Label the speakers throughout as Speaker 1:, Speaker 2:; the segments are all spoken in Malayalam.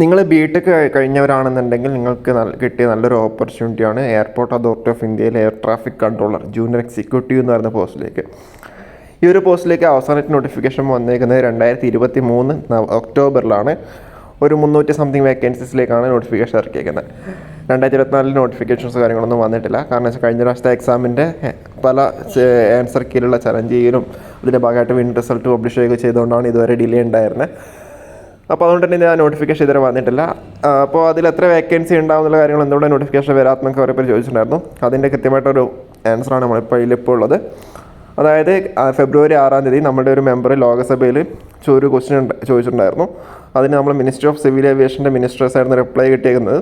Speaker 1: നിങ്ങൾ ബിടെക് കഴിഞ്ഞവരാണെന്നുണ്ടെങ്കിൽ നിങ്ങൾക്ക് കിട്ടിയ നല്ലൊരു ഓപ്പർച്യൂണിറ്റിയാണ് എയർപോർട്ട് അതോറിറ്റി ഓഫ് ഇന്ത്യയിലെ air traffic controller junior executive എന്ന് പറയുന്ന പോസ്റ്റിലേക്ക്. ഈ ഒരു പോസ്റ്റിലേക്ക് അവസാനമായിട്ട് നോട്ടിഫിക്കേഷൻ വന്നേക്കുന്നത് 2023 ഒക്ടോബറിലാണ്. ഒരു 300 സംതിങ് വേക്കൻസീസിലേക്കാണ് നോട്ടിഫിക്കേഷൻ ഇറക്കിയേക്കുന്നത്. 2024 നോട്ടിഫിക്കേഷൻസ് കാര്യങ്ങളൊന്നും വന്നിട്ടില്ല. കാരണം വെച്ചാൽ കഴിഞ്ഞ പ്രാവശ്യത്തെ എക്സാമിൻ്റെ പല ആൻസർ കീഴിലുള്ള ചലഞ്ച് ചെയ്യലും അതിൻ്റെ ഭാഗമായിട്ട് വിൻ റിസൾട്ട് പബ്ലിഷ് ചെയ്യുക ചെയ്തുകൊണ്ടാണ് ഇതുവരെ ഡിലേ ഉണ്ടായിരുന്നത്. അപ്പോൾ അതുകൊണ്ട് തന്നെ ആ നോട്ടിഫിക്കേഷൻ ഇതുവരെ വന്നിട്ടില്ല. അപ്പോൾ അതിൽ എത്ര വേക്കൻസി ഉണ്ടാകുന്നുള്ള കാര്യങ്ങൾ എന്തുകൊണ്ട് നോട്ടിഫിക്കേഷൻ വരാത്തെന്നൊക്കെ കുറേ പേര് ചോദിച്ചിട്ടുണ്ടായിരുന്നു. അതിൻ്റെ കൃത്യമായിട്ടൊരു ആൻസറാണ് നമ്മളിപ്പോൾ ഉള്ളത്. അതായത് ഫെബ്രുവരി 6-ാം തീയതി നമ്മുടെ ഒരു മെമ്പർ ലോകസഭയിൽ ഒരു ക്വസ്റ്റ്യൻ ചോദിച്ചിട്ടുണ്ടായിരുന്നു. അതിന് നമ്മൾ മിനിസ്ട്രി ഓഫ് സിവിൽ ഏവിയേഷൻ്റെ മിനിസ്റ്റേഴ്സായിരുന്നു റിപ്ലൈ കിട്ടിയേക്കുന്നത്.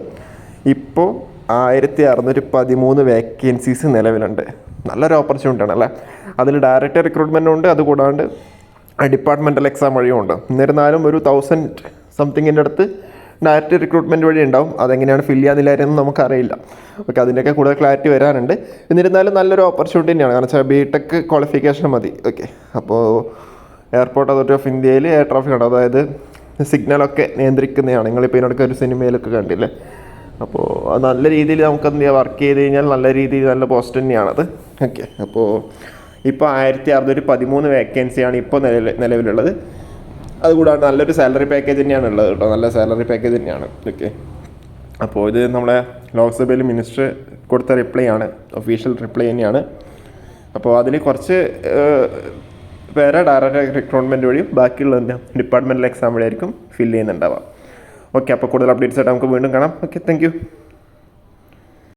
Speaker 1: ഇപ്പോൾ 1613 വേക്കൻസീസ് നിലവിലുണ്ട്. നല്ലൊരു ഓപ്പർച്യൂണിറ്റിയാണ് അല്ലേ. അതിൽ ഡയറക്റ്റ് റിക്രൂട്ട്മെൻറ്റും ഉണ്ട്, അതുകൂടാണ്ട് ഡിപ്പാർട്ട്മെൻറ്റൽ എക്സാം വഴിയും ഉണ്ട്. എന്നിരുന്നാലും ഒരു 1000 സംതിങ്ങിൻ്റെ അടുത്ത് ഡയറക്റ്റ് റിക്രൂട്ട്മെൻറ്റ് വഴി ഉണ്ടാവും. അതെങ്ങനെയാണ് ഫില്ല് ചെയ്യാന്നില്ലായിരുന്നു നമുക്കറിയില്ല. ഓക്കെ, അതിൻ്റെയൊക്കെ കൂടുതൽ ക്ലാരിറ്റി വരാനുണ്ട്. എന്നിരുന്നാലും നല്ലൊരു ഓപ്പർച്യൂണിറ്റി തന്നെയാണ്. കാരണം വെച്ചാൽ ബിടെക് ക്വാളിഫിക്കേഷൻ മതി. ഓക്കെ, അപ്പോൾ എയർപോർട്ട് അതോറിറ്റി ഓഫ് ഇന്ത്യയിൽ എയർ ട്രാഫിക് ഉണ്ട്, അതായത് സിഗ്നലൊക്കെ നിയന്ത്രിക്കുന്നതാണ്. നിങ്ങളിപ്പോൾ ഇതിനൊക്കെ ഒരു സിനിമയിലൊക്കെ കണ്ടില്ലേ. അപ്പോൾ അത് നല്ല രീതിയിൽ നമുക്ക് എന്ത് ചെയ്യുക, വർക്ക് ചെയ്ത് കഴിഞ്ഞാൽ നല്ല രീതിയിൽ നല്ല പോസ്റ്റ് തന്നെയാണത്. ഓക്കെ, അപ്പോൾ ഇപ്പോൾ 1613 വേക്കൻസിയാണ് ഇപ്പോൾ നിലവിലുള്ളത്. അതുകൂടാതെ നല്ലൊരു സാലറി പാക്കേജ് തന്നെയാണ് ഉള്ളത് കേട്ടോ. നല്ല സാലറി പാക്കേജ് തന്നെയാണ്. ഓക്കെ, അപ്പോൾ ഇത് നമ്മളെ ലോക്സഭയിൽ മിനിസ്റ്റർ കൊടുത്ത റിപ്ലൈ ആണ്, ഒഫീഷ്യൽ റിപ്ലൈ തന്നെയാണ്. അപ്പോൾ അതിൽ കുറച്ച് പേരെ ഡയറക്റ്റ് റിക്രൂട്ട്മെൻറ്റ് വഴിയും ബാക്കിയുള്ള ഡിപ്പാർട്ട്മെൻറ്റൽ എക്സാം വഴിയായിരിക്കും ഫില്ല് ചെയ്യുന്നുണ്ടാവാം. ഓക്കെ, അപ്പോൾ കൂടുതൽ അപ്ഡേറ്റ്സ് ആയിട്ട് നമുക്ക് വീണ്ടും കാണാം. Okay, thank you.